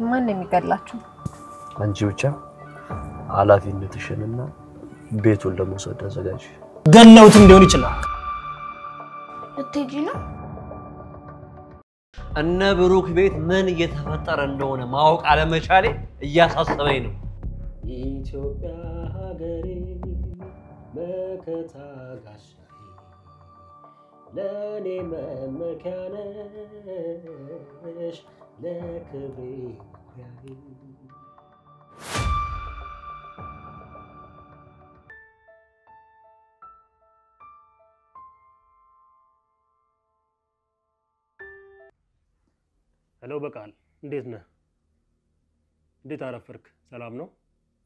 ማን የሚገላችሁ አንቺ ብቻ ኃላፊነትሽንና ቤቱን ለመውሰድ ተዘጋጂ ገለውት እንዲሆን ይችላል እትጂ ነው እነ ብሩክ ቤት ምን እየተፈጠረ እንደሆነ ማወቅ አለመቻሌ እያሳሰበኝ ነው ኢትዮጵያ ሀገሬ መከታ ጋሻዬ ለኔ መመኪያ ነሽ ለክብሬ ኩራዬ ሄሎ በቃል እንዴት ነህ እንዴት አረፈርክ ሰላም ነው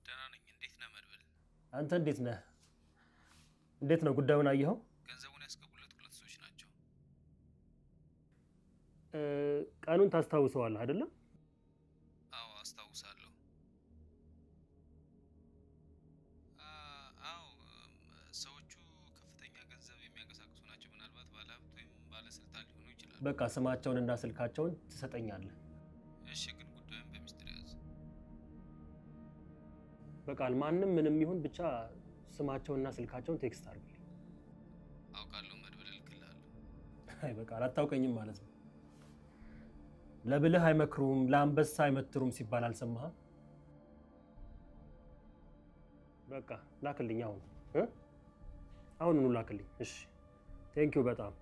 ደህና ነኝ እንዴት ነህ መድብል አንተ እንዴት ነህ እንዴት ነው ጉዳዩን አየኸው ገንዘቡን ያስገቡለት ሁለት ሰዎች ናቸው ቀኑን ታስታውሰዋለህ አይደል አዎ አስታውሳለሁ አዎ ሰዎቹ ከፍተኛ ገንዘብ የሚያንቀሳቅሱ ናቸው ምናልባት ባለሀብት ወይም ባለስልጣን ሊሆኑ ይችላሉ በቃ ስማቸውንና ስልካቸውን ትሰጠኛለህ እሺ ግን ጉዳዩን በሚስጥር ያዝ በቃል ማንንም ምንም ይሁን ብቻ ስማቸውንና ስልካቸውን ቴክስት አድርግልኝ አውቃለሁ መድብል ልክልሃለሁ አይ በቃል አታውቀኝም ማለት ነው ለብልህ አይመክሩም ለአንበሳ አይመትሩም ሲባል አልሰማህም በቃ ላክልኝ አሁን ላክልኝ እሺ ቴንክ ዩ በጣም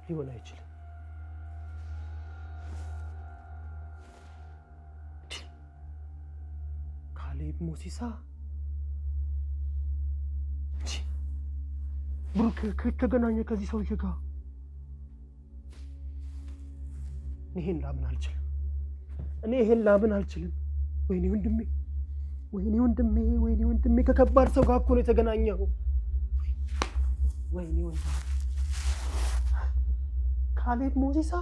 ሊሆን አይችልም ካሌብ ሞሲሳ ብሩክ ከተገናኘ ከዚህ ሰውዬ ጋር ይሄን ላምን አልችልም ወይኔ ወንድሜ ከከባድ ሰው ጋር እኮ ነው የተገናኘው ወይኔ ወንድሜ ካሌብ ሞሲሳ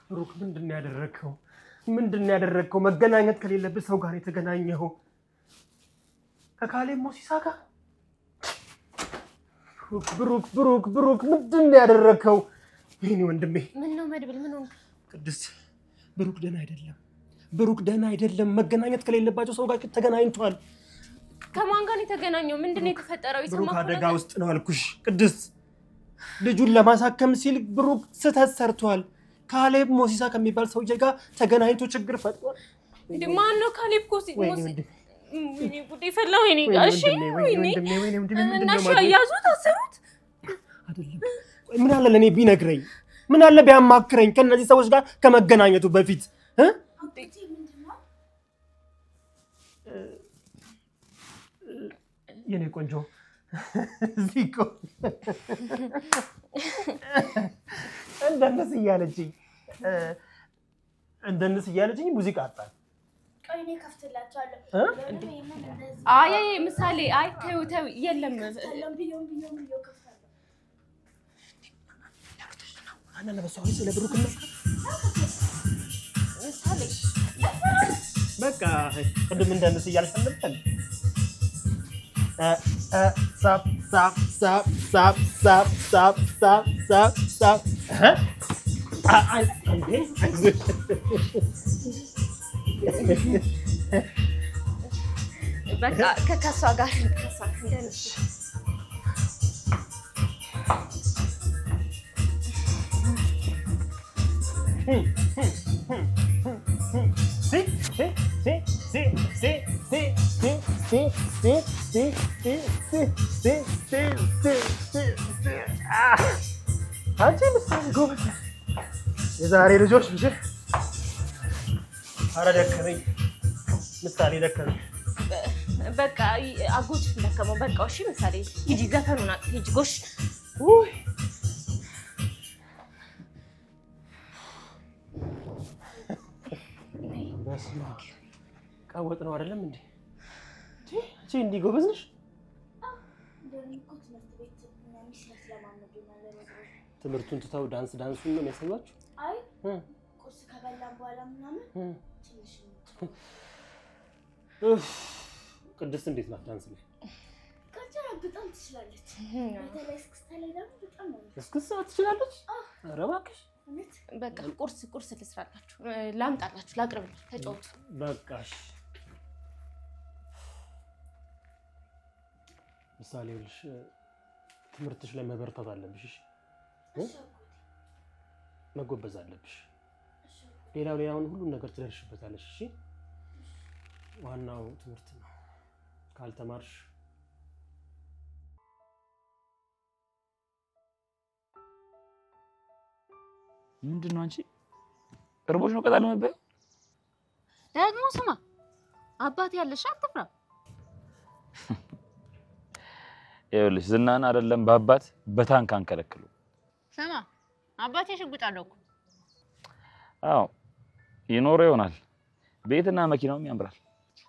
ብሩክ ምንድን ያደረከው መገናኘት ከሌለበት ሰው ጋር የተገናኘው ከካሌብ ሞሲሳ ጋር ብሩክ ምንድን ያደረከው ወይኔ ወንድሜ ምን ነው መድብል ምን ሆንክ ቅድስት ብሩክ ደህና አይደለም መገናኘት ከሌለባቸው ሰው ጋር ተገናኝቷል ከማን ጋር የተገናኘው ምንድነው የተፈጠረው ብሩክ አደጋ ውስጥ ነው አልኩሽ ቅድስት ልጁን ለማሳከም ሲል ብሩክ ስተት ሰርቷል ካሌብ ሞሲሳ ከሚባል ሰውዬ ጋር ተገናኝቶ ችግር ፈጥሯል ማን ነው ካሌብ ሞሲሳ ወይኔ ጉዴ ፈላ ወይኔ እሺ ወይኔ እናሽ ያያዙት አሰሩት አይደለም ምን አለ ለኔ ቢነግረኝ ምን አለ ቢያማክረኝ ከነዚህ ሰዎች ጋር ከመገናኘቱ በፊት የኔ ቆንጆ ዚኮ እንደነስ እያለችኝ ሙዚቃ አጣል ቀይኔ ከፍትላቻለሁ አይ ምሳሌ አይ ተው የለም ቢዮን ከፍታለሁ አና ለበሰው ስለ ብሩክና ምሳሌ በቃ ቅድም እንደነስ እያለች ነበር ሳብ አይ እንዴ በቃ ከካሷ ጋር እንደነሱ የዛሬ ልጆች ብቻ አረደከመኝ ምሳሌ ደከመኝ በቃ አጎት ደከመው በቃ እሺ ምሳሌ ሂጂ ዘፈኑን ሂጂ ጎሽ ሊታወጥ ነው አይደለም እንዴ? እቺ እንዲ ጎበዝ ነሽ? ትምህርቱን ትተው ዳንሱን ነው የሚያሳዩአችሁ? አይ ቁርስ ከበላን በኋላ ምናምን ትንሽ ቅድስት እንዴት ናት ዳንስ ላይ? ካቻራ በጣም ትችላለች። በተለይ እስክስታ ላይ ደግሞ በጣም ነው። እስክስታ ትችላለች? ኧረ እባክሽ። በቃ ቁርስ ልስራላችሁ፣ ላምጣላችሁ፣ ላቅርብላችሁ፣ ተጫወቱ። በቃሽ። ምሳሌ ልሽ ትምህርትሽ ላይ መበርታት አለብሽ። እሺ መጎበዝ አለብሽ። ሌላውን ሁሉ ነገር ትደርሽበታለሽ። እሺ ዋናው ትምህርት ነው። ካልተማርሽ ምንድነው አንቺ እርቦሽ ነው ቀጣለ መበይ ደግሞ ስማ አባቴ ያለሽ አትፍራ። ይኸውልሽ ዝናና አይደለም በአባት በታንክ አንከለክሉ። ስማ አባቴ ሽጉጥ አለው እኮ። አዎ ይኖረው ይሆናል። ቤትና መኪናውም ያምራል።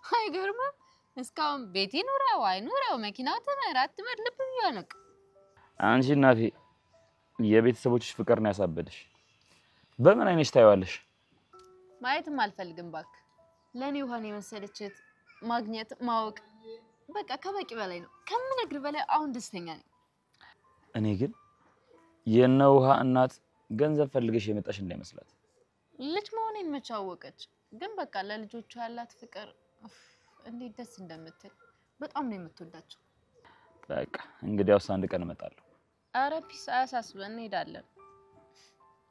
አይገርምም? እስካሁን ቤት ይኖረው አይኖረው መኪናው አትመር ልብ ይያነቅ። አንቺ እናቴ የቤተሰቦችሽ ፍቅር ነው ያሳበደሽ። በምን አይነሽ ታይዋለሽ? ማየትም አልፈልግም ባክ። ለኔ ውሃን የመሰለችት ማግኘት ማወቅ በቃ ከበቂ በላይ ነው። ከምነግር በላይ አሁን ደስተኛ ነኝ። እኔ ግን የነውሃ እናት ገንዘብ ፈልገሽ የመጣሽ እንዳይመስላት። ልጅ መሆኔን መቻወቀች ግን በቃ ለልጆቿ ያላት ፍቅር እንዴት ደስ እንደምትል በጣም ነው የምትወዳቸው። በቃ እንግዲያውስ አንድ ቀን እመጣለሁ። አረ ፒስ አያሳስበን እንሄዳለን።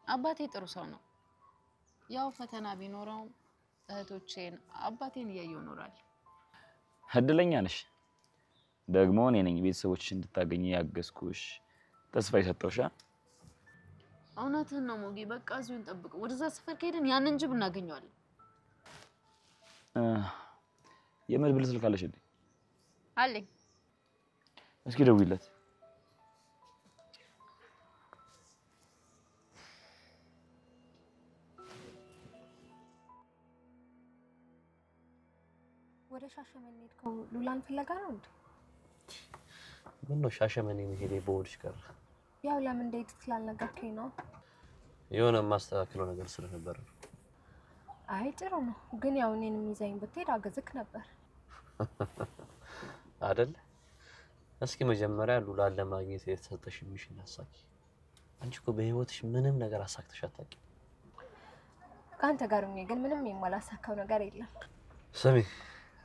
አባቴ ጥሩ ሰው ነው። ያው ፈተና ቢኖረው እህቶቼን አባቴን እያየሁ እኖራለሁ። እድለኛ ነሽ። ደግሞ እኔ ነኝ ቤተሰቦችሽ እንድታገኚ ያገዝኩሽ ተስፋ የሰጠሁሽ። እውነትህን ነው ሞጌ። በቃ እዚሁ እንጠብቅ። ወደዛ ሰፈር ከሄድን ያንን ጅብ እናገኘዋለን። የመድብል ስልክ አለሽ እንዴ? አለኝ። እስኪ ደውይለት። ወደ ሻሸመኔ ሄድከው ሉላን ፍለጋ ነው እንዴ? ምን ነው ሻሸመኔ መሄዴ በወድሽ ቀረ? ያው ለምን እንዴት ስላልነገርከኝ ነው። የሆነ ማስተካከለው ነገር ስለነበር ነው። አይ ጥሩ ነው፣ ግን ያው እኔንም ይዘኝ ብትሄድ አገዝክ ነበር አይደል? እስኪ መጀመሪያ ሉላን ለማግኘት የተሰጠሽ ሚሽን አሳኪ። አንቺ እኮ በህይወትሽ ምንም ነገር አሳክተሽ አታውቂም። ካንተ ጋር ሆኜ ግን ምንም የማላሳካው ነገር የለም። ስሚ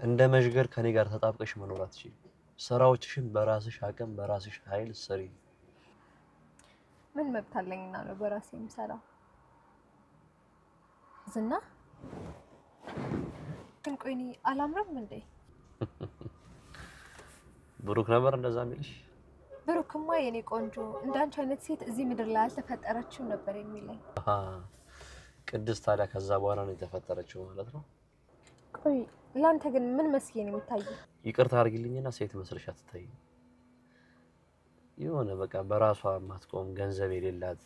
እንደ መሽገር ከኔ ጋር ተጣብቀሽ መኖር አትችይም። ስራዎችሽን በራስሽ አቅም በራስሽ ኃይል ስሪ። ምን መብት አለኝና ነው በራሴ የምሰራው? ዝና ግን ቆይኒ አላምረም እንዴ? ብሩክ ነበር እንደዛ የሚልሽ? ብሩክማ የኔ ቆንጆ እንዳንቺ አይነት ሴት እዚህ ምድር ላይ አልተፈጠረችም ነበር የሚለኝ። ቅድስት ታዲያ ከዛ በኋላ ነው የተፈጠረችው ማለት ነው? ቆይ ላንተ ግን ምን መስዬ ነው የምታየው? ይቅርታ አድርጊልኝና ሴት መስለሽ አትታይም። የሆነ በቃ በራሷ ማትቆም ገንዘብ የሌላት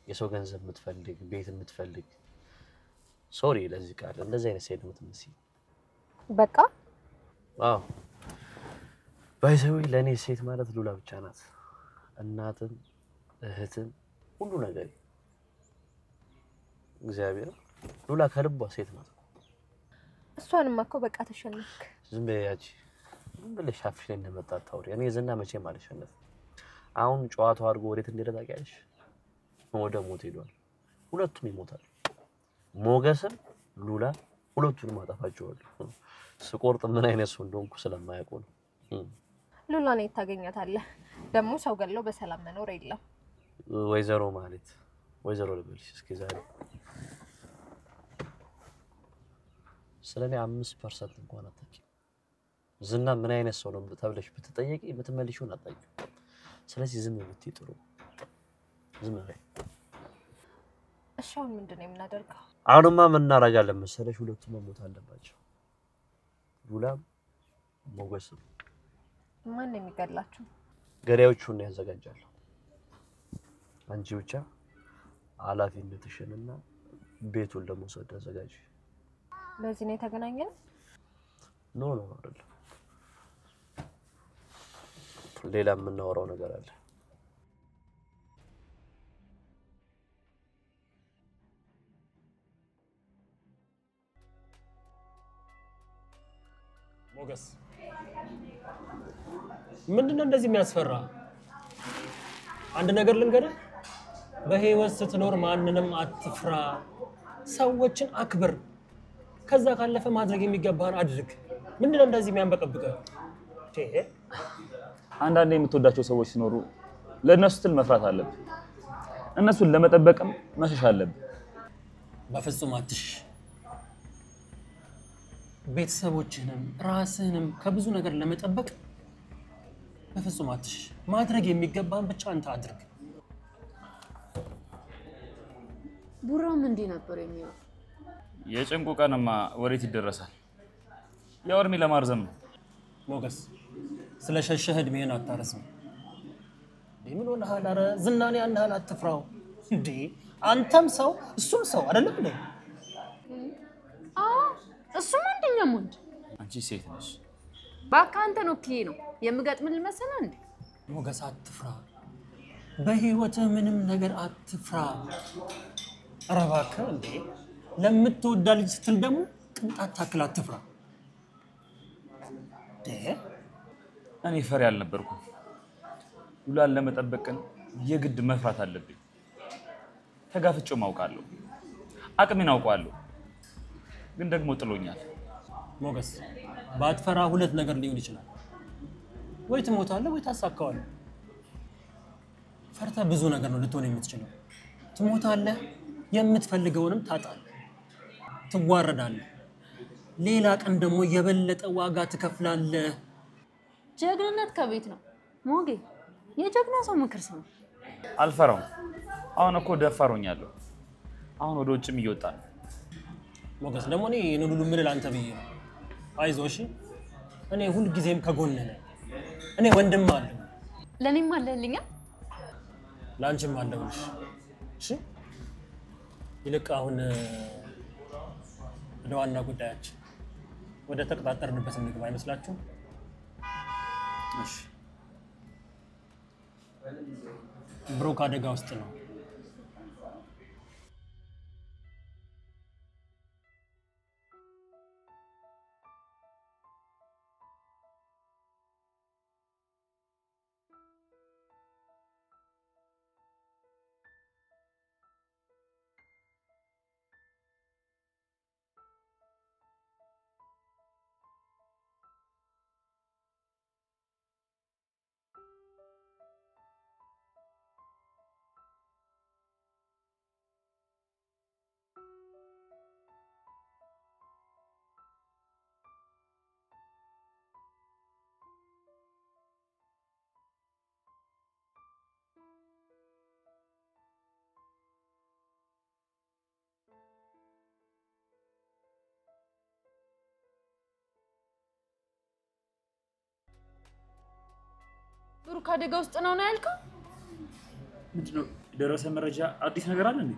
የሰው ገንዘብ የምትፈልግ ቤት የምትፈልግ ሶሪ ለዚህ ቃል እንደዚህ አይነት ሴት የምትመስይ በቃ አዎ ባይዘው ለኔ ሴት ማለት ሉላ ብቻ ናት። እናትም እህትም ሁሉ ነገር እግዚአብሔር ሉላ ከልቧ ሴት ናት። እሷንም እኮ በቃ ተሸነፍክ። ዝም በያጂ ብለሽ አፍሽ ላይ እንደመጣ ታውሪ። እኔ ዝና መቼም አልሸነፍ። አሁን ጨዋታው አድርጎ ወዴት እንደሄደ ታውቂያለሽ? ወደ ሞት ሄዷል። ሁለቱም ይሞታል። ሞገስም ሉላ ሁለቱንም አጠፋቸዋለሁ። ስቆርጥ ምን አይነት ሰው እንደሆንኩ ስለማያውቁ ነው። ሉላ ነው ታገኛታለህ። ደግሞ ሰው ገለው በሰላም መኖር የለም። ወይዘሮ ማለት ወይዘሮ ልበልሽ እስኪ ዛሬ ስለኔ 5% እንኳን አታውቂም። ዝና ምን አይነት ሰው ነው ተብለሽ ብትጠየቂ የምትመልሺውን አታውቂም። ስለዚህ ዝም ብትይ ጥሩ። ዝም በይ። እሺ አሁን ምንድን ነው የምናደርገው? አሁንማ ምን እናደርጋለን መሰለሽ? ሁለቱም መሞት አለባቸው። ሉላም ሞገስም። ማን ነው የሚገድላቸው? ገዳዮቹን ያዘጋጃሉ። አንቺ ብቻ ኃላፊነትሽንና ቤቱን ለመውሰድ ተዘጋጂ። ለዚህ ነው የተገናኘነው? ኖ አይደለም ሌላ የምናወራው ነገር አለ ሞገስ ምንድነው እንደዚህ የሚያስፈራ አንድ ነገር ልንገርህ በህይወት ስትኖር ማንንም አትፍራ ሰዎችን አክብር ከዛ ካለፈ ማድረግ የሚገባህን አድርግ ምንድነው እንደዚህ የሚያንበቀብቀው አንዳንዴ የምትወዳቸው ሰዎች ሲኖሩ ለነሱ ስትል መፍራት አለብህ እነሱን ለመጠበቅም መሸሽ አለብህ በፍጹም አትሽ ቤተሰቦችህንም ራስህንም ከብዙ ነገር ለመጠበቅ በፍጹም አትሽ ማድረግ የሚገባህን ብቻ አንተ አድርግ ቡራም እንዴ ነበር የሚለው የጭንቁ ቀንማ ወሬት ይደረሳል ያው እድሜ ለማርዘም ነው ሞገስ ስለሸሸህ እድሜህን አታረስም ምን ሆነሃል አረ ዝናኔ ያንሃል አትፍራው እንዴ አንተም ሰው እሱም ሰው አይደለም እንዴ እሱም አንደኛም ወንድ አንቺ ሴት ነሽ ባካ አንተ ነው ኪ ነው የምገጥምል መሰለህ እንዴ ሞገስ አትፍራ በህይወትህ ምንም ነገር አትፍራ አረባከ እንዴ ለምትወዳ ልጅ ስትል ደግሞ ቅንጣት ታክል አትፍራ እኔ ፈሪ አልነበርኩም ሁላን ለመጠበቅን የግድ መፍራት አለብኝ ተጋፍጬው ማውቃለሁ አቅሜን አውቃለሁ ግን ደግሞ ጥሎኛል ሞገስ ባትፈራ ሁለት ነገር ሊሆን ይችላል ወይ ትሞታለህ ወይ ታሳካዋለህ ፈርታ ብዙ ነገር ነው ልትሆን የምትችለው ትሞታለህ የምትፈልገውንም ታጣለህ ትዋረዳለህ ሌላ ቀን ደግሞ የበለጠ ዋጋ ትከፍላለህ ጀግንነት ከቤት ነው ሞጌ የጀግና ሰው ምክር ሰው አልፈራው አሁን እኮ ደፋሮኛለሁ አሁን ወደ ውጭም እየወጣ ነው ሞገስ ደግሞ እኔ ሁሉ ምን ላንተ ብዬ ነው አይዞሽ እኔ ሁሉ ጊዜም ከጎን ነኝ እኔ ወንድም አለ ለኔም አለልኛ ላንቺም አለውሽ እሺ ይልቅ አሁን ወደ ዋና ጉዳያችን ወደ ተቀጣጠርንበት እንግባ አይመስላችሁ እሺ ብሩክ አደጋ ውስጥ ነው ብሩክ አደጋ ውስጥ ነው ያልከው ምንድነው ደረሰ መረጃ አዲስ ነገር አለ እንዴ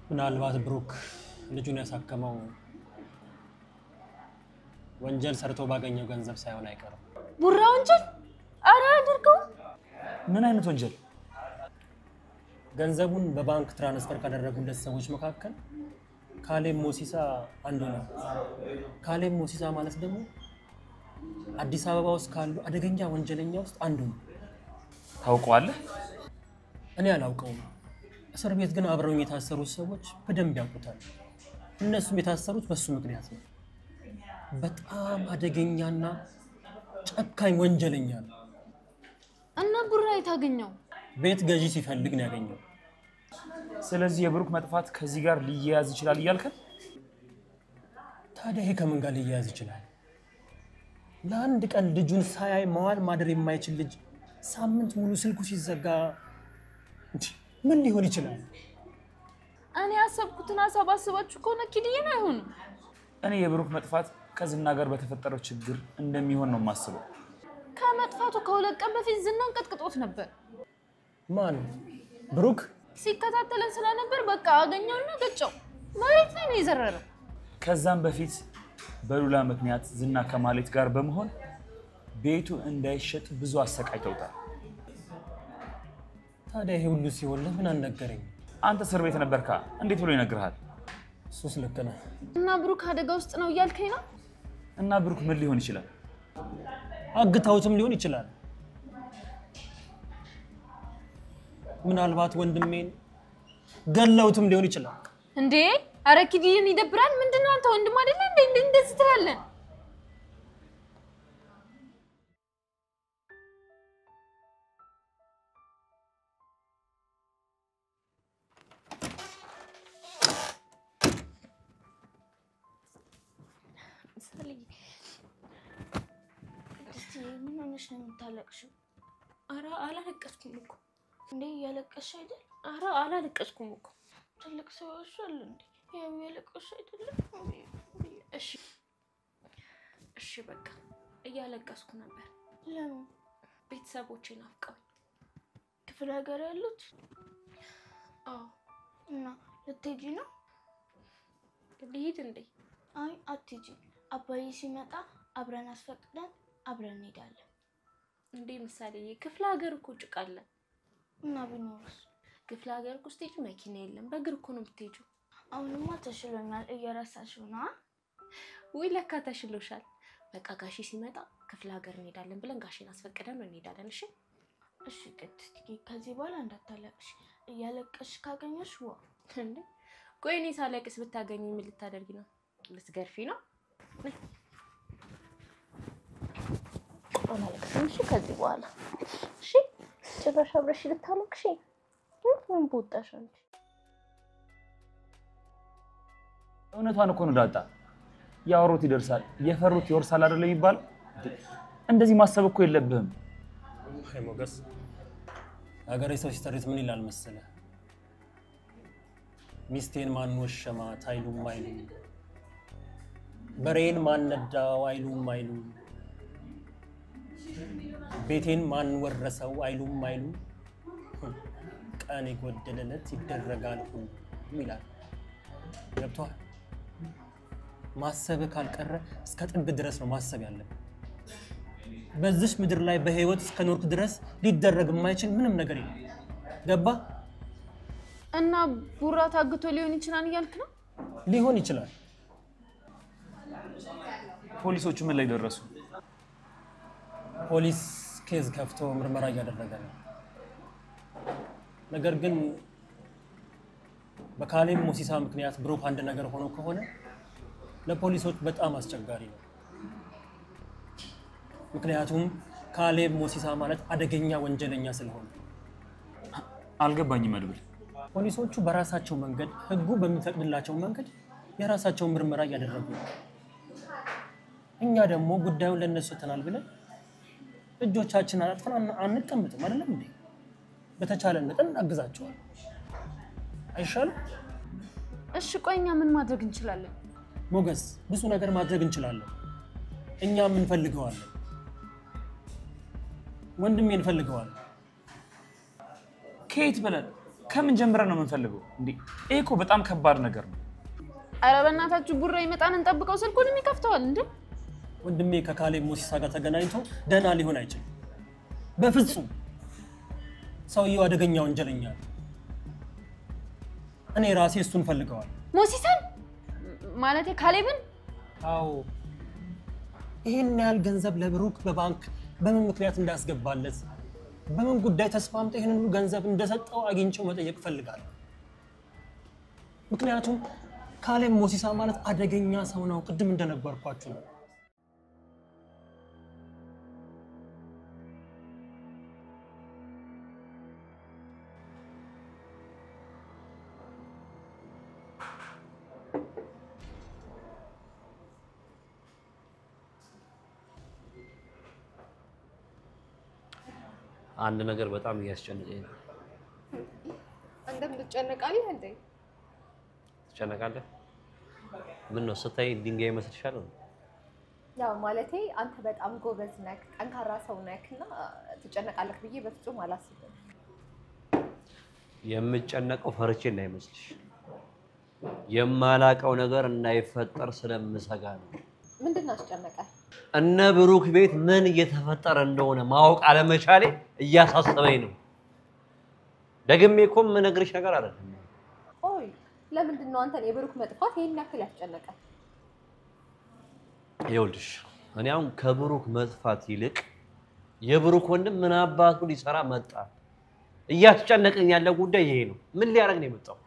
ምናልባት ብሩክ ልጁን ያሳከመው ወንጀል ሰርቶ ባገኘው ገንዘብ ሳይሆን አይቀርም ቡራ ወንጀል አረ አድርገው ምን አይነት ወንጀል ገንዘቡን በባንክ ትራንስፈር ካደረጉለት ሰዎች መካከል ካሌብ ሞሲሳ አንዱ ነው ካሌብ ሞሲሳ ማለት ደግሞ አዲስ አበባ ውስጥ ካሉ አደገኛ ወንጀለኛ ውስጥ አንዱ ነው ታውቀዋለህ እኔ አላውቀውም እስር ቤት ግን አብረውኝ የታሰሩት ሰዎች በደንብ ያውቁታል እነሱም የታሰሩት በሱ ምክንያት ነው በጣም አደገኛና ጨካኝ ወንጀለኛ ነው እና ቡራ የታገኘው ቤት ገዢ ሲፈልግ ነው ያገኘው ስለዚህ የብሩክ መጥፋት ከዚህ ጋር ሊያያዝ ይችላል ይያልከ ታዲያ ይሄ ከምን ጋር ሊያያዝ ይችላል ለአንድ ቀን ልጁን ሳያይ መዋል ማደር የማይችል ልጅ ሳምንት ሙሉ ስልኩ ሲዘጋ ምን ሊሆን ይችላል እኔ ያሰብኩትን ሐሳብ አስባችሁ ከሆነ ኪድዬን አይሆንም እኔ የብሩክ መጥፋት ከዝና ጋር በተፈጠረው ችግር እንደሚሆን ነው ማስበው ከመጥፋቱ ከሁለት ቀን በፊት ዝናን ቀጥቅጦት ነበር ማን ብሩክ ሲከታተለን ስለነበር በቃ አገኘውና ገጨው መሬት ላይ ነው የዘረረው ከዛም በፊት በሉላ ምክንያት ዝና ከማሌት ጋር በመሆን ቤቱ እንዳይሸጥ ብዙ አሰቃይተውታል። ታዲያ ይሄ ሁሉ ሲሆን ለምን አልነገረኝ? አንተ እስር ቤት ነበርካ፣ እንዴት ብሎ ይነግርሃል? እሱስ ልክ ነህ። እና ብሩክ አደጋ ውስጥ ነው እያልከኝ ነው? እና ብሩክ ምን ሊሆን ይችላል? አግታውትም ሊሆን ይችላል። ምናልባት ወንድሜን ገለውትም ሊሆን ይችላል። እንዴ አረ ኪዲን ይደብራል። ምንድነው አንተ ወንድም አይደለ እንዴ እንደዚህ ትላለህ? ምን ሆነሽ ነው የምታለቅሽው? አረ አላለቀስኩም እኮ። እንዴ ያለቀሽ አይደል? አረ አላለቀስኩም እኮ። ትልቅ ሰው ያሻል እንዴ? ያው ያለቀሽ አይደል? እሺ በቃ እያለቀስኩ ነበር። ለምን? ቤተሰቦቼ ናፍቀውኝ። ክፍለ ሀገር ያሉት? አዎ። እና ልትሄጂ ነው? ልሂድ እንዴ? አይ አትሄጂ። አባዬ ሲመጣ አብረን አስፈቅደን አብረን እንሄዳለን። እንዴ ምሳሌ ክፍለ ሀገር እኮ ጭቃ አለ። እና ቢኖርስ? ክፍለ ሀገር እኮ ስትሄጂ መኪና የለም፣ በእግር እኮ ነው የምትሄጂው። አሁንማ ተሽሎኛል። እየረሳሽው ነው? ወይ ለካ ተሽሎሻል። በቃ ጋሺ ሲመጣ ክፍለ ሀገር እንሄዳለን ብለን ጋሽን አስፈቅደን እንሄዳለን። እሺ እሺ ቅድስት፣ ከዚህ በኋላ እንዳታለቅሽ። እያለቀሽ ካገኘሽ ዋ እንዴ። ቆይ እኔ ሳለቅስ ብታገኝ ምን ልታደርጊ ነው? ልትገርፊ ነው? አላለቅስም። እሺ ከዚህ በኋላ እሺ። ጭራሽ አብረሽ ልታለቅሽ ምን ቦታሽ አንቺ? እውነቷን እኮ ነው ዳጣ። ያወሩት ይደርሳል፣ የፈሩት ይወርሳል አይደል የሚባለው? እንደዚህ ማሰብ እኮ የለብህም። አይ ሞገስ፣ ሀገሬ ሰው ሲተርት ምን ይላል መሰለህ? ሚስቴን ማን ወሸማት አይሉም አይሉም፣ በሬን ማን ነዳው አይሉም አይሉም፣ ቤቴን ማን ወረሰው አይሉም አይሉም፣ ቀን የጎደለለት ይደረጋል ሁሉ ይላል። ገብቶሃል? ማሰብ ካልቀረ እስከ ጥግ ድረስ ነው ማሰብ ያለብህ። በዚህ ምድር ላይ በህይወት እስከኖርክ ድረስ ሊደረግ የማይችል ምንም ነገር የለም። ገባ? እና ቡራ ታግቶ ሊሆን ይችላል እያልክ ነው? ሊሆን ይችላል። ፖሊሶቹ ምን ላይ ደረሱ? ፖሊስ ኬዝ ከፍቶ ምርመራ እያደረገ ነው። ነገር ግን በካሌብ ሞሲሳ ምክንያት ብሩክ አንድ ነገር ሆኖ ከሆነ ለፖሊሶች በጣም አስቸጋሪ ነው። ምክንያቱም ካሌብ ሞሲሳ ማለት አደገኛ ወንጀለኛ ስለሆነ። አልገባኝም መድብል። ፖሊሶቹ በራሳቸው መንገድ ህጉ በሚፈቅድላቸው መንገድ የራሳቸውን ምርመራ እያደረጉ ነው። እኛ ደግሞ ጉዳዩን ለነሱ ተናል ብለን እጆቻችን አጥፈን አንቀምጥም አይደለም እንዴ? በተቻለ መጠን እናግዛቸዋለን። አይሻልም? እሺ ቆይ እኛ ምን ማድረግ እንችላለን? ሞገስ፣ ብዙ ነገር ማድረግ እንችላለን። እኛ ምን ፈልገዋለን? ወንድሜ እንፈልገዋለን። ከየት ብለን ከምን ጀምረን ነው የምንፈልገው እንዴ? ይሄ እኮ በጣም ከባድ ነገር ነው። ኧረ በእናታችሁ ቡራ ይመጣን እንጠብቀው። ስልኩንም ይከፍተዋል እንዴ? ወንድሜ ከካሌብ ሞሲሳ ጋር ተገናኝቶ ደህና ሊሆን አይችልም በፍጹም። ሰውየው አደገኛ ወንጀለኛ ነው። እኔ ራሴ እሱን ፈልገዋል። ሞሲሳን ማለት ካሌብን? አዎ። ይሄን ያህል ገንዘብ ለብሩክ በባንክ በምን ምክንያት እንዳስገባለት፣ በምን ጉዳይ ተስማምቶ ይሄንን ሁሉ ገንዘብ እንደሰጠው አግኝቼው መጠየቅ ፈልጋለሁ። ምክንያቱም ካሌብ ሞሲሳ ማለት አደገኛ ሰው ነው። ቅድም እንደነገርኳችሁ ነው። አንድ ነገር በጣም እያስጨነቀኝ ነው። አንተም ትጨነቃለህ እንዴ? ትጨነቃለህ? ምን ነው ስታይ ድንጋይ መስልሻል? ያው ማለቴ አንተ በጣም ጎበዝ ነህ፣ ጠንካራ ሰው ነህና ትጨነቃለህ ብዬ በፍጹም አላስብም። የምጨነቀው ፈርቼ እንዳይመስልሽ። የማላቀው ነገር እንዳይፈጠር ስለምሰጋ ነው። ምንድን አስጨነቀ? እነ ብሩክ ቤት ምን እየተፈጠረ እንደሆነ ማወቅ አለመቻሌ እያሳሰበኝ ነው። ደግሜ እኮ የምነግርሽ ነገር አይደለም። ቆይ ለምንድን ነው አንተን የብሩክ መጥፋት ይሄን ያክል ያስጨነቀ? ይኸውልሽ እኔ አሁን ከብሩክ መጥፋት ይልቅ የብሩክ ወንድም ምን አባቱ ሊሰራ መጣ እያስጨነቀኝ ያለ ጉዳይ ይሄ ነው። ምን ሊያደርግ ነው የመጣው?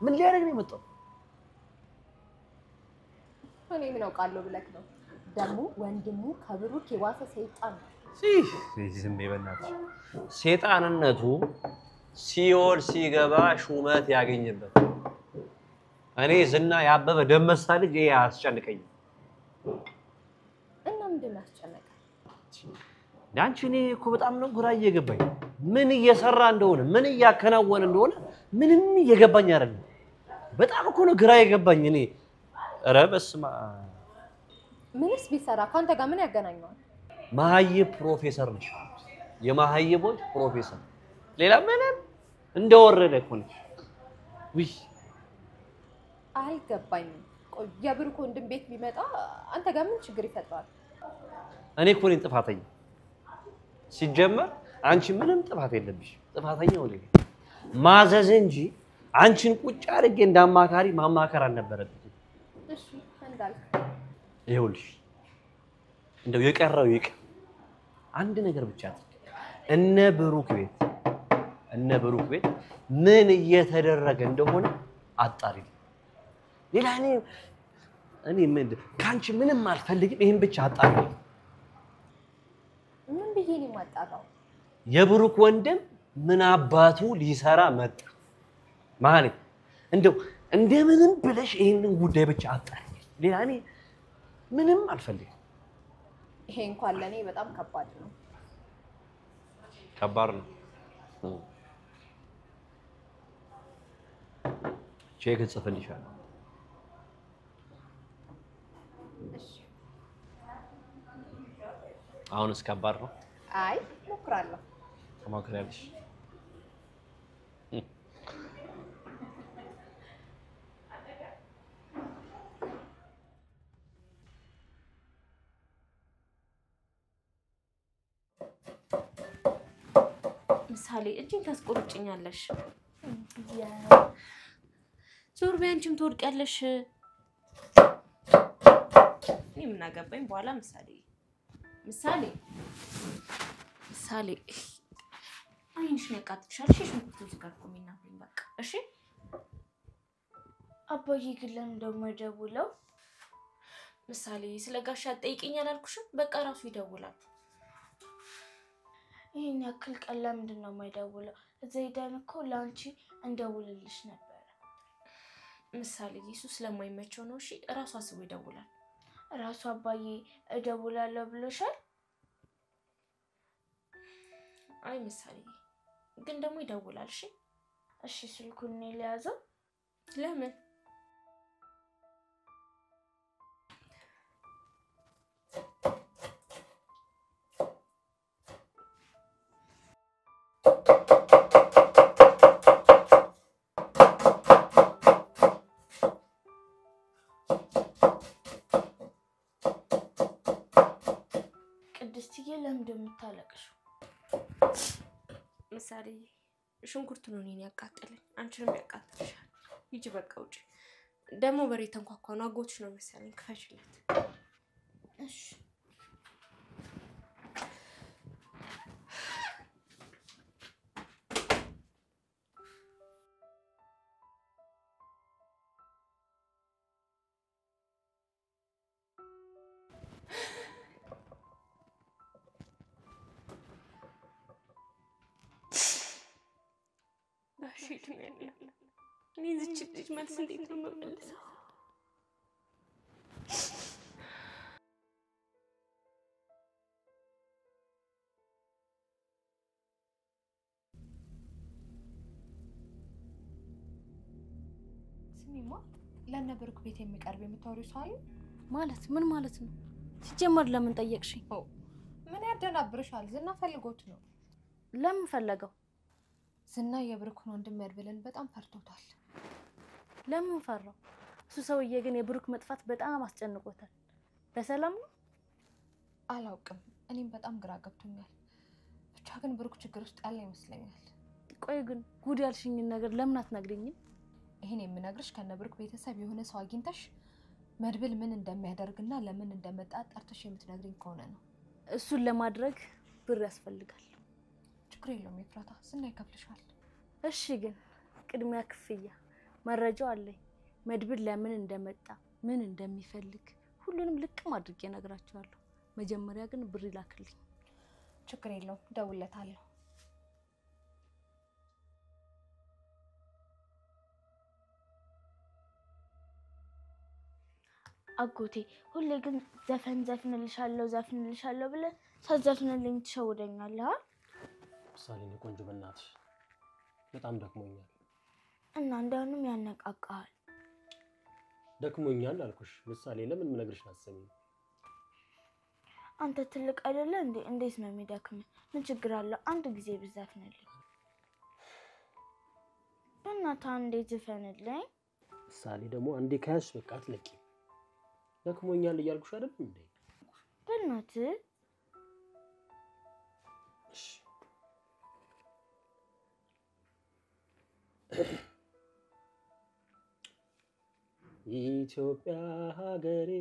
ምን ሊያደርግ ነው የመጣው? እኔ ምን አውቃለሁ ብለክ ነው? ደግሞ ወንድሙ ከብሩክ የዋሰ ሰይጣን ነው። ዝም በእናትሽ። ሰይጣንነቱ ሲኦል ሲገባ ሹመት ያገኝበት። እኔ ዝና ያበበ ደመሳ ልጅ ይሄ አያስጨንቀኝም። እና ምንድን አስጨነቀ? አንቺ እኔ እኮ በጣም ነው ግራ እየገባኝ። ምን እየሰራ እንደሆነ ምን እያከናወነ እንደሆነ ምንም እየገባኝ አይደለም። በጣም እኮ ነው ግራ የገባኝ እኔ። ኧረ በስመ አብ። ምንስ ቢሰራ ካንተ ጋር ምን ያገናኘዋል? መሀይብ ፕሮፌሰር ነሽ። የመሀይቦች ፕሮፌሰር። ሌላ ምንም እንደወረደ እኮ ነሽ። ውይ አልገባኝም። ቆይ የብሩክ ወንድም ቤት ቢመጣ አንተ ጋር ምን ችግር ይፈጥራል? እኔ እኮ ነኝ ጥፋተኛ። ሲጀመር አንቺ ምንም ጥፋት የለብሽ። ጥፋተኛው እኔ ማዘዝ እንጂ አንቺን ቁጭ አድርጌ እንዳማካሪ ማማከር አልነበረብኝም። እሺ እንዳልክ ይኸውልሽ እንደው የቀረው ይቅር። አንድ ነገር ብቻ እነ ብሩክ ቤት ምን እየተደረገ እንደሆነ አጣሪ። ሌላ እኔ ካንቺ ምንም አልፈልግም። ይሄን ብቻ አጣሪ። ምን ብዬ ነው የማጣራው? የብሩክ ወንድም ምን አባቱ ሊሰራ መጣ ማለት እንደው እንደምንም ብለሽ ይሄንን ጉዳይ ብቻ አጣሪ። ሌላ እኔ ምንም አልፈልግም። ይሄ እንኳን ለኔ በጣም ከባድ ነው። ከባድ ነው። ቼክ ጽፈልሻለሁ። እሺ አሁንስ ከባድ ነው? አይ ሞክራለሁ። ተሞክሪያለሽ? ምሳሌ እጅን ታስቆርጭኛለሽ። ዞር በይ አንቺም ትወድቂያለሽ። እኔ ምን አገባኝ በኋላ። ምሳሌ አይንሽን ያቃጥልሻል። እሺ ሽንኩርቱ ጋር ቆሚና ብኝ በቃ እሺ። አባዬ ግን ለምን ደግሞ ይደውለው? ምሳሌ ስለ ጋሻ ጠይቂኝ አላልኩሽም? በቃ ራሱ ይደውላል። ይሄን ያክል ቀን ለምንድን ነው የማይደውለው? እዛ ሄደን እኮ ለአንቺ እንደውልልሽ ነበረ። ምሳሌ እሱ ስለማይመቸው ነው። እሺ ራሱ አስቦ ይደውላል። ራሱ አባዬ እደውላለሁ ብሎሻል? አይ ምሳሌ ግን ደግሞ ይደውላል። እሺ እሺ ስልኩን እኔ ልያዘው። ለምን? ቅድስትዬ ለምንድን ነው የምታለቅሽው? ምሳሌ ሽንኩርቱ ነው እኔን ያቃጠለኝ፣ አንቺንም ያቃጥልሻል። ሂጂ በቃ ውጪ። ደግሞ በሬ ተንኳኳ ነው። አጎትሽ ነው መሰለኝ። ክፈችለት። እሺ እኔ እዚች ልጅ መልስ እንዴት ነው የምመልሰው? ስሚማ ለእነ ብሩክ ቤት የሚቀርብ የምታወሪው ሰው አለ ማለት ምን ማለት ነው? ሲጀመር ለምን ጠየቅሽኝ? ምን ያደናብርሻል? ዝና ፈልጎት ነው። ለምን ፈለገው? ዝና የብሩክን ወንድም ያድብልን በጣም ፈርቶታል። ለምን ፈራው? እሱ ሰውዬ ግን የብሩክ መጥፋት በጣም አስጨንቆታል። በሰላም ነው? አላውቅም። እኔም በጣም ግራ ገብቶኛል። ብቻ ግን ብሩክ ችግር ውስጥ ያለ ይመስለኛል። ቆይ ግን ጉድ ያልሽኝን ነገር ለምን አትነግሪኝም? ይሄን የምነግርሽ ከነ ብሩክ ቤተሰብ የሆነ ሰው አግኝተሽ መድብል ምን እንደሚያደርግና ለምን እንደመጣ ጠርተሽ የምትነግሪኝ ከሆነ ነው። እሱን ለማድረግ ብር ያስፈልጋል። ችግር የለውም ኤፍራታ፣ ስና ይከፍልሻል። እሺ ግን ቅድሚያ ክፍያ መረጃው አለኝ። መድብል ለምን እንደመጣ ምን እንደሚፈልግ ሁሉንም ልቅም አድርጌ እነግራቸዋለሁ። መጀመሪያ ግን ብር ይላክልኝ። ችግር የለውም፣ ደውለታለሁ። አጎቴ ሁሌ ግን ዘፍንልሻለሁ ብለህ ሳትዘፍንልኝ ትሸውደኛለህ። ምሳሌ ነው ቆንጆ፣ በእናትሽ በጣም ደክሞኛል። እና እንደውንም ያነቃቃል። ደክሞኛል አልኩሽ ምሳሌ። ለምን ምነግርሽን አትሰሚም? አንተ ትልቅ አይደለ እንዴ? እንዴት ነው የሚደክመው? ምን ችግር አለው አንድ ጊዜ ብዘፍንልኝ? በእናትህ አንዴ ዝፈንልኝ። ምሳሌ ደግሞ አንዴ ካያሽ በቃ አትለቂ። ደክሞኛል እያልኩሽ አይደል እንዴ? በእናትህ እሺ ኢትዮጵያ ሀገሬ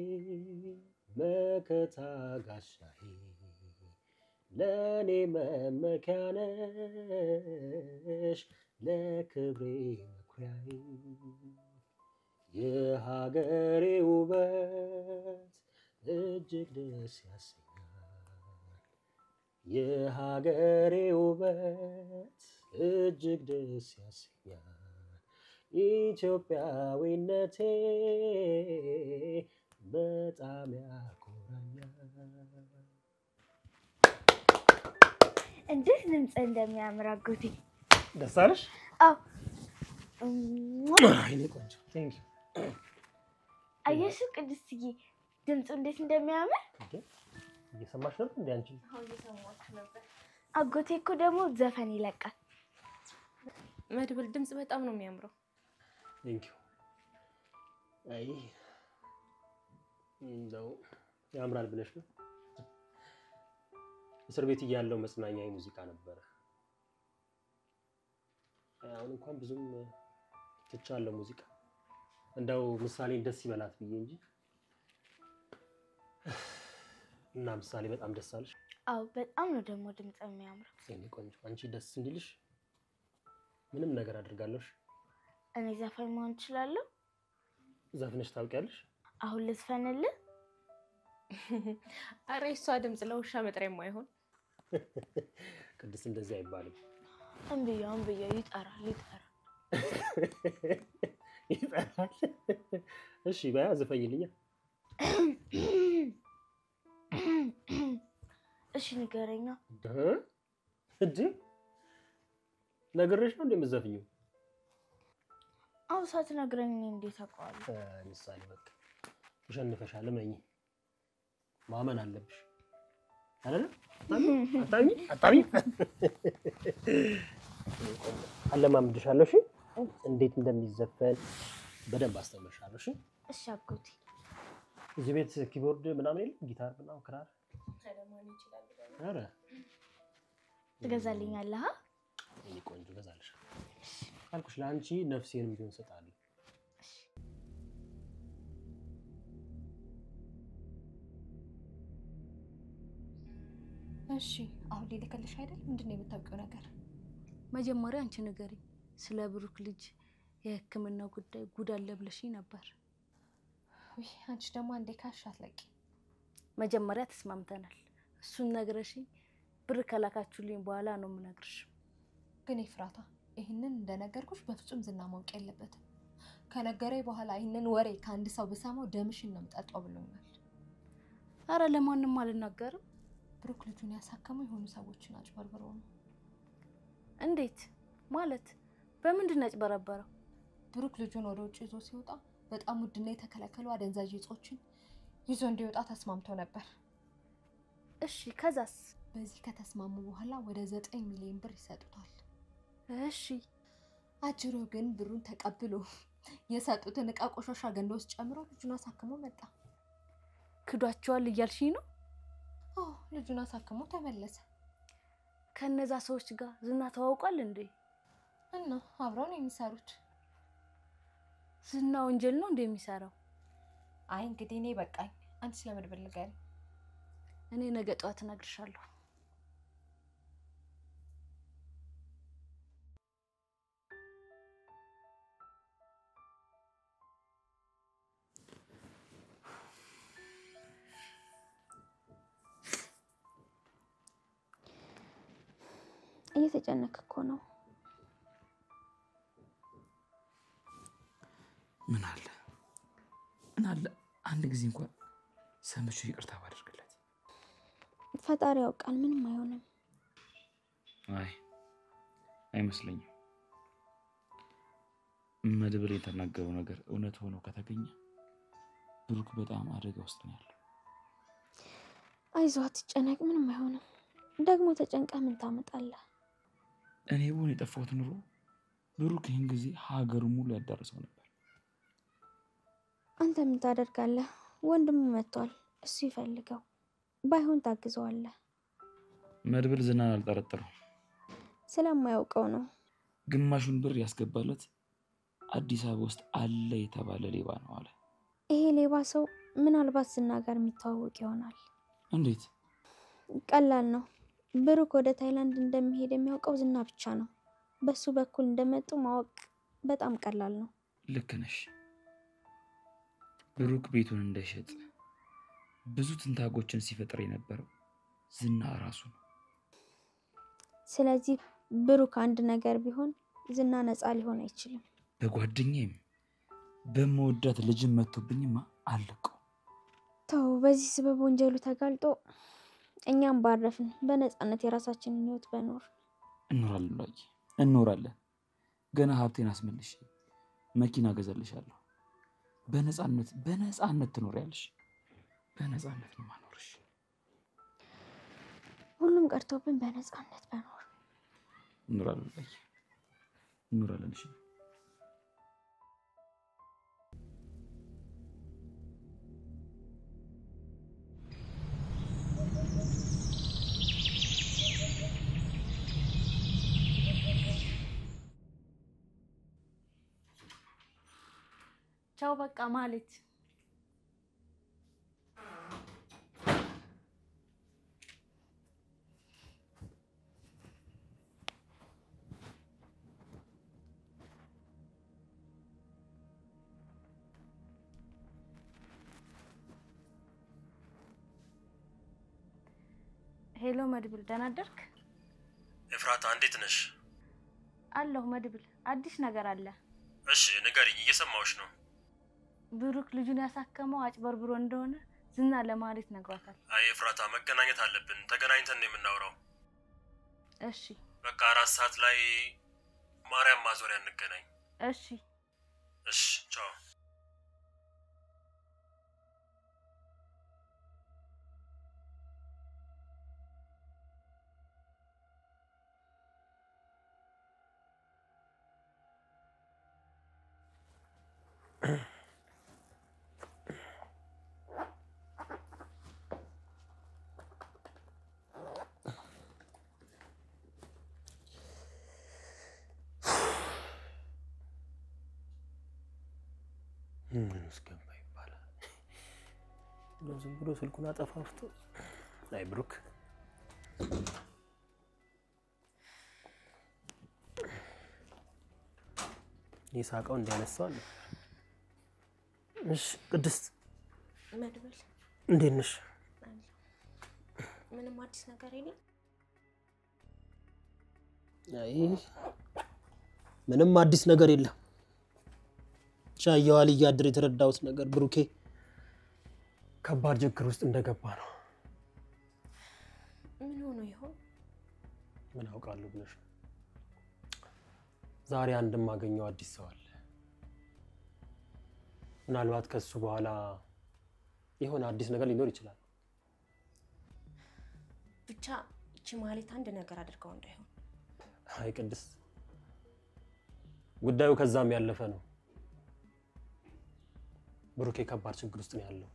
መከታ ጋሻዬ ለኔ መመኪያ ነሽ ለክብሬ መኩሪያዬ የሀገሬ ውበት እጅግ ደስ ያሰኛል የሀገሬ ውበት እጅግ ደስ ያሰኛል ኢትዮጵያዊነቴ በጣም ያኮራኛል። እንዴት ድምጽ እንደሚያምር አጎቴ። ደስ አለሽ? አዎ። አይኔ ቆንጆ ቴንክ ዩ። አየሽ ቅድስትዬ ድምጹ እንዴት እንደሚያምር። እየሰማሽ ነበር እንዴ አንቺ? አዎ እየሰማሁሽ ነበር። አጎቴ እኮ ደግሞ ዘፈን ይለቃል። መድብል ድምጽ በጣም ነው የሚያምረው። ቴንክ ዩ። አይ እንደው ያምራል ብለሽ ነው? እስር ቤት እያለሁ መጽናኛ ሙዚቃ ነበረ። አሁን እንኳን ብዙም ትቻለሁ ሙዚቃ። እንደው ምሳሌ ደስ ይበላት ብዬ እንጂ። እና ምሳሌ በጣም ደስ አለሽ? አዎ በጣም ነው ደግሞ ድምጽ የሚያምረው። የኔ ቆንጆ አንቺ ደስ እንዲልሽ ምንም ነገር አድርጋለሽ። እኔ ዘፋኝ መሆን እችላለሁ? ዘፍነሽ ታውቂያለሽ? አሁን ልዝፈንልህ? አረ እሷ ድምጽ ለውሻ መጥሪያ የማይሆን። ቅድስት እንደዚህ አይባልም። እምብያ ይጠራል። ይጠራል። እሺ በያ ዘፈኝልኛ። እሺ ንገረኛ። እንዴ ነገርሽ ነው እንደምትዘፍኚው? አው ሳትነግረኝ እንዴት አውቀዋለሁ? ምሳሌ በቃ ተሸንፈሻል። እመኚ፣ ማመን አለብሽ አይደል? አታሚ አለማምድሻለሁ። እሺ እንዴት እንደሚዘፈን በደንብ አስተምርሻለሁ። እሺ እሺ አጎቴ። እዚህ ቤት ኪቦርድ ምናምን የለም? ጊታር ምናምን ክራር? ኧረ ትገዛልኛለህ? እኔ ቆንጆ እገዛልሻለሁ ካልኩሽ ለአንቺ ነፍሴንም ቢሆን እሰጣለሁ። እሺ አሁን ሊልክልሽ አይደል? ምንድነው የምታውቂው ነገር? መጀመሪያ አንቺ ንገሪ። ስለ ብሩክ ልጅ የሕክምና ጉዳይ ጉድ አለ ብለሽኝ ነበር። ወይ አንቺ ደግሞ አንዴ ካሽ አትለቂ። መጀመሪያ ተስማምተናል። እሱን ነግረሽኝ ብር ከላካችሁልኝ በኋላ ነው የምነግርሽ። ግን ኤፍራታ ይሄንን እንደነገርኩሽ በፍጹም ዝና ማወቅ የለበትም። ከነገረኝ በኋላ ይሄንን ወሬ ከአንድ ሰው በሰማው ደምሽን ነው የምጠጣው ብሎኛል። አረ ለማንም አልናገርም። ብሩክ ልጁን ያሳከመው የሆኑ ሰዎችን አጭበርብሮ ነው። እንዴት ማለት? በምንድን ነው ያጭበረበረው? ብሩክ ልጁን ወደ ውጭ ይዞ ሲወጣ በጣም ውድና የተከለከሉ አደንዛዥ እጾችን ይዞ እንዲወጣ ተስማምተው ነበር። እሺ ከዛስ? በዚህ ከተስማሙ በኋላ ወደ 9 ሚሊዮን ብር ይሰጡታል። እሺ አጅሮ ግን ብሩን ተቀብሎ የሰጡትን ዕቃ ቆሻሻ ገንዳ ውስጥ ጨምሮ ልጁን አሳክሞ መጣ። ክዷቸዋል እያልሽኝ ነው? አዎ ልጁን አሳክሞ ተመለሰ። ከነዛ ሰዎች ጋር ዝና ተዋውቋል እንዴ? እና አብረው ነው የሚሰሩት። ዝና ወንጀል ነው እንዴ የሚሰራው? አይ እንግዲህ እኔ በቃኝ። አንቺ ስለመድብል ንገሪኝ። እኔ ነገ ጠዋት እነግርሻለሁ። እየተጨነክ እኮ ነው። ምን አለ አንድ ጊዜ እንኳን ሰምቼ ይቅርታ ባደርግለት። ፈጣሪ ያውቃል፣ ምንም አይሆንም። አይመስለኝም። መድብል የተናገረው ነገር እውነት ሆኖ ከተገኘ ብሩክ በጣም አደጋ ውስጥ ነው ያለው። አይዞህ አትጨነቅ፣ ምንም አይሆንም። ደግሞ ተጨንቀህ ምን ታመጣለህ? እኔ ብሆን የጠፋሁት ኑሮ ብሩክ ይህን ጊዜ ሀገሩ ሙሉ ያዳርሰው ነበር። አንተ ምን ታደርጋለህ? ወንድሙ መጥቷል፣ እሱ ይፈልገው። ባይሆን ታግዘዋለህ። መድብል ዝናን አልጠረጠረው። ስለማያውቀው ነው። ግማሹን ብር ያስገባለት አዲስ አበባ ውስጥ አለ የተባለ ሌባ ነው አለ። ይሄ ሌባ ሰው ምናልባት ዝና ጋር የሚተዋወቅ ይሆናል። እንዴት? ቀላል ነው። ብሩክ ወደ ታይላንድ እንደሚሄድ የሚያውቀው ዝና ብቻ ነው። በሱ በኩል እንደመጡ ማወቅ በጣም ቀላል ነው። ልክ ነሽ። ብሩክ ቤቱን እንዳይሸጥ ብዙ ትንታጎችን ሲፈጥር የነበረው ዝና ራሱ ነው። ስለዚህ ብሩክ አንድ ነገር ቢሆን ዝና ነፃ ሊሆን አይችልም። በጓደኛዬም በመወዳት ልጅም መጥቶብኝማ አልቀው። ተው፣ በዚህ ስበብ ወንጀሉ ተጋልጦ እኛም ባረፍን በነፃነት የራሳችንን ህይወት በኖር እንኖራለን። ገና ሀብቴን አስመልሽ መኪና ገዛልሻለሁ። በነፃነት ትኖሪያለሽ። በነፃነት ነው ማኖርሽ። ሁሉም ቀርቶብን በነፃነት በኖር እንኖራለን። እሺ ቻው በቃ ማለት ሄሎ መድብል፣ ደህና አደርክ? ኤፍራታ እንዴት ነሽ? አለሁ መድብል፣ አዲስ ነገር አለ። እሺ ንገሪኝ፣ እየሰማሁሽ ነው። ብሩክ ልጁን ያሳከመው አጭበርብሮ እንደሆነ ዝና ለማለት ነግሯታል። አይ ኤፍራታ፣ መገናኘት አለብን። ተገናኝተን ነው የምናወራው። እሺ በቃ 4 ሰዓት ላይ ማርያም ማዞሪያ እንገናኝ። እሺ ቻው። ምን እስከባ ይባላል። ዝም ብሎ ስልኩን አጠፋፍቶ አይ ብሩክ ይሳቀው እንዲያነሳው። እሺ ቅድስት መድብል እንዴት ነሽ? ምንም አዲስ ነገር የለም? አይ ምንም አዲስ ነገር የለም። ቻያዋል እያድር የተረዳውት ነገር ብሩኬ ከባድ ችግር ውስጥ እንደገባ ነው። ምን ሆኖ ይሆን? ምን አውቃለሁ ብለሽ ዛሬ አንድም ማገኘው አዲስ ሰው አለ። ምናልባት ከሱ በኋላ ይሆን አዲስ ነገር ሊኖር ይችላል። ብቻ እቺ ማለት አንድ ነገር አድርገው እንዳይሆን። አይ ቅድስት፣ ጉዳዩ ከዛም ያለፈ ነው። ብሩኬ ከባድ ችግር ውስጥ ነው ያለው።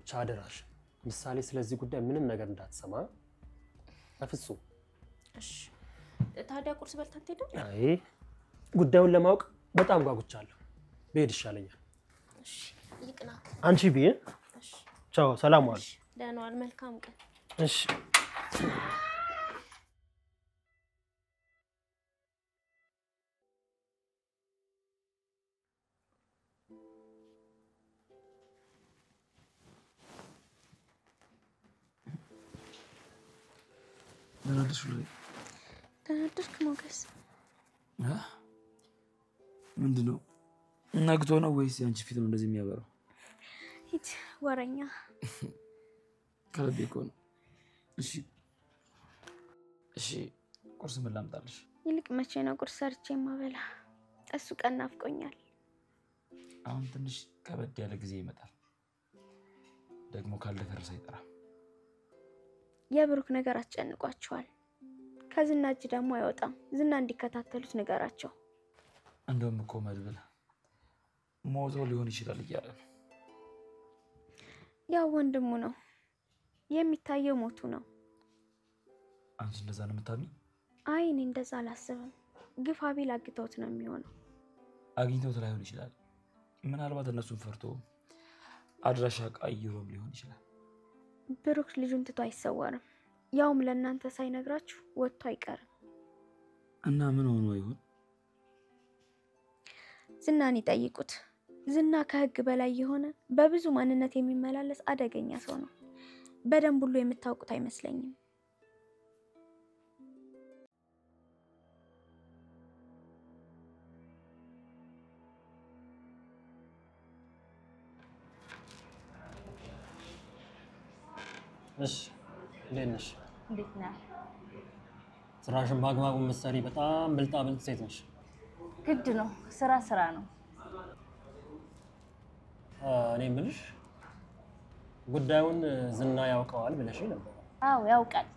ቻደራሽ ምሳሌ ስለዚህ ጉዳይ ምንም ነገር እንዳትሰማ በፍጹም። እሺ ታዲያ ቁርስ በልተን ትሄዳለህ? አይ ጉዳዩን ለማወቅ በጣም ጓጉቻለሁ። ብሄድ ይሻለኛል። እሺ ይቅናክ። አንቺ ቢዬ እሺ ቻው፣ ሰላም ዋል። ደህና ዋል። መልካም ቀን። እሺ ተናደድክ ሞገስ? ምንድነው? ነግቶ ነው ወይስ ያንቺ ፊት ነው እንደዚህ የሚያበራው? ሂድ ወረኛ። ከልቤ እኮ ነው። እሺ ቁርስ ምን ላምጣልሽ? ይልቅ መቼ ነው ቁርስ ሰርቼ የማበላ? እሱ ቀን ናፍቆኛል። አሁን ትንሽ ከበድ ያለ ጊዜ ይመጣል። ደግሞ ካልደፈረሰ አይጠራም። የብሩክ ነገር አስጨንቋቸዋል። ከዝና እጅ ደግሞ አይወጣም። ዝና እንዲከታተሉት ንገራቸው። እንደውም እኮ መድብል ሞቶ ሊሆን ይችላል እያለ ነው። ያው ወንድሙ ነው የሚታየው፣ ሞቱ ነው። አንቺ እንደዛ ነው የምታምኚው? አይ እኔ እንደዛ አላስብም። ግፋ ቢል አግተውት ነው የሚሆነው። አግኝተውት ላይሆን ይችላል። ምናልባት እነሱን ፈርቶ አድራሻ ቀይሮም ሊሆን ይችላል። ብሩክ ልጁን ትቶ አይሰወርም። ያውም ለእናንተ ሳይነግራችሁ ወጥቶ አይቀርም። እና ምን ሆኖ ይሆን? ዝናን ይጠይቁት። ዝና ከህግ በላይ የሆነ በብዙ ማንነት የሚመላለስ አደገኛ ሰው ነው። በደንብ ሁሉ የምታውቁት አይመስለኝም። እሺ እንዴት ነሽ? እንዴት ነህ? ስራሽን በአግባቡ መሰሪ በጣም ብልጣ ብልጥ ሴት ነሽ። ግድ ነው። ስራ ነው። እኔ የምልሽ ጉዳዩን ዝና ያውቀዋል ብለሽ ነበር? አዎ ያውቃል።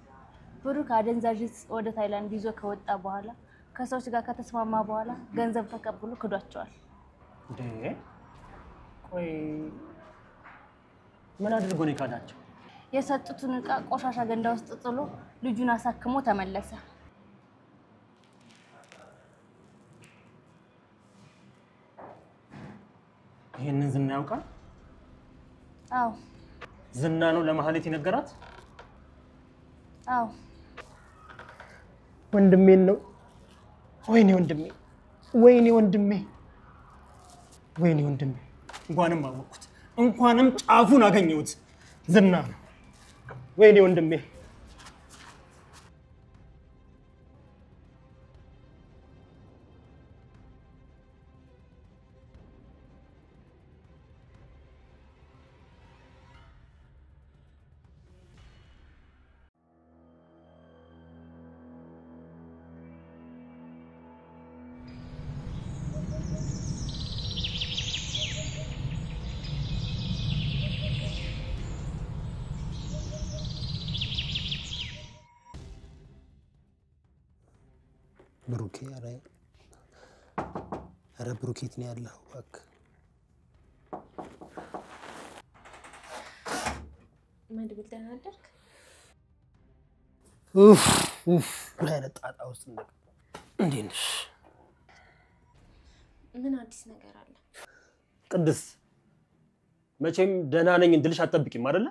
ብሩክ አደንዛዥ ዕፅ ወደ ታይላንድ ይዞ ከወጣ በኋላ ከሰዎች ጋር ከተስማማ በኋላ ገንዘብ ተቀብሎ ክዷቸዋል። እንዴ ቆይ ምን አድርጎ ነው የካዳቸው? የሰጡትን ዕቃ ቆሻሻ ገንዳ ውስጥ ጥሎ ልጁን አሳክሞ ተመለሰ። ይሄንን ዝና ያውቃል? አዎ ዝና ነው ለማህሌት የነገራት? አዎ ወንድሜን ነው። ወይኔ ወንድሜ፣ ወይኔ ወንድሜ፣ ወይኔ ወንድሜ። እንኳንም አወቅኩት፣ እንኳንም ጫፉን አገኘሁት። ዝና ነው። ወይኔ ወንድሜ። ብሩኬ ኧረ ብሩኬ የት ነው ያለው? እባክህ መድብል ደህና አደርክ? ምን አይነት ጣጣ ውስጥ እንዴት ነሽ? ምን አዲስ ነገር አለ? ቅድስት መቼም ደህና ነኝ እንድልሽ አትጠብቂም አይደለ?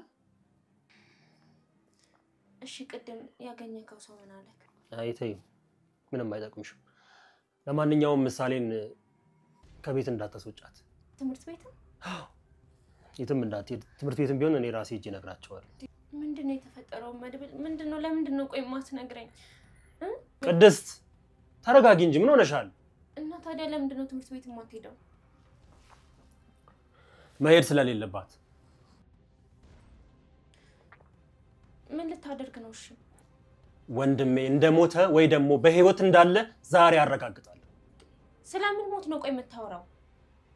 እሺ ቅድም ያገኘከው ሰው ምን አለክ? አይ ተይው፣ ምንም አይጠቅምሽም። ለማንኛውም ምሳሌን ከቤት እንዳታስወጫት። ትምህርት ቤት? የትም እንዳትሄድ። ትምህርት ቤትም ቢሆን እኔ ራሴ ሄጄ እነግራቸዋለሁ። ምንድነው የተፈጠረው መድብል? ምንድነው? ለምንድን ነው ቆይ የማትነግረኝ? ቅድስት ተረጋጊ እንጂ ምን ሆነሻል? እና ታዲያ ለምንድን ነው ትምህርት ቤት የማትሄደው? መሄድ ስለሌለባት። ምን ልታደርግ ነው? እሺ ወንድሜ እንደሞተ ወይ ደግሞ በህይወት እንዳለ ዛሬ አረጋግጣለሁ። ስለምን ሞት ነው ቆይ የምታወራው?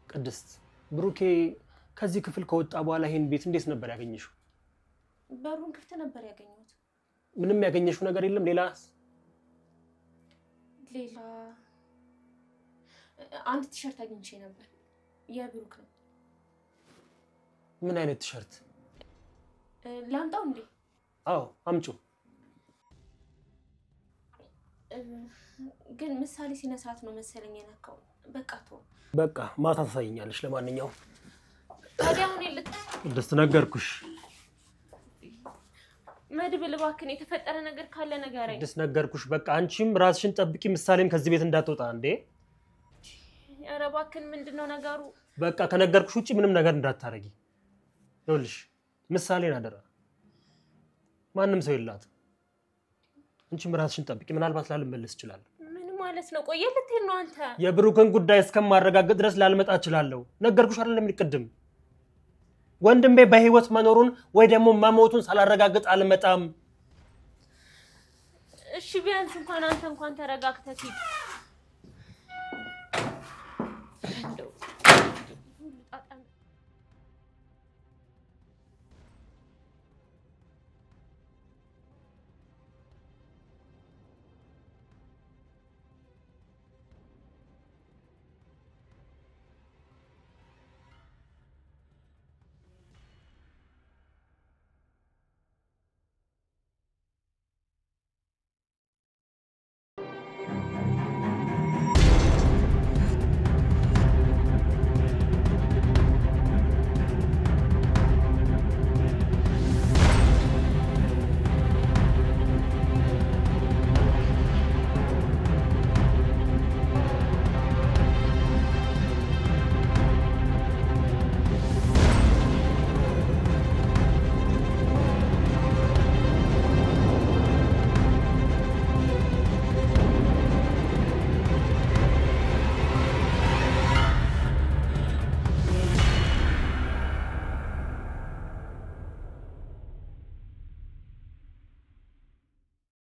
ቅድስት ብሩኬ ከዚህ ክፍል ከወጣ በኋላ ይሄን ቤት እንዴት ነበር ያገኘሽው? በሩን ክፍት ነበር ያገኘሁት። ምንም ያገኘሽው ነገር የለም? ሌላ አንድ ቲሸርት አግኝቼ ነበር። የብሩክ ነው። ምን አይነት ቲሸርት? ላምጣው እንዴ? አዎ አምጪው። ግን ምሳሌ ሲነሳት ነው መሰለኝ የነካው። በቃ ተው። በቃ ማታ ታሳይኛለሽ። ለማንኛውም ታዲያ አሁን ደስ ነገርኩሽ። መድብል እባክህን የተፈጠረ ነገር ካለ ንገረኝ። ደስ ነገርኩሽ። በቃ አንቺም ራስሽን ጠብቂ፣ ምሳሌም ከዚህ ቤት እንዳትወጣ እንዴ። ኧረ እባክህን ምንድነው ነገሩ? በቃ ከነገርኩሽ ውጪ ምንም ነገር እንዳታረጊ። ይኸውልሽ ምሳሌን አደራ፣ ማንም ሰው የላት። አንቺም ራስሽን ጠብቂ፣ ምናልባት ላልመለስ ይችላል። ምን ማለት ነው? ቆይ ልትሄድ ነው አንተ? የብሩክን ጉዳይ እስከማረጋግጥ ድረስ ላልመጣ እችላለሁ። ነገርኩሽ አይደለም ልቅድም። ወንድሜ በህይወት መኖሩን ወይ ደግሞ መሞቱን ሳላረጋግጥ አልመጣም። እሺ ቢያንስ እንኳን አንተ እንኳን ተረጋግተህ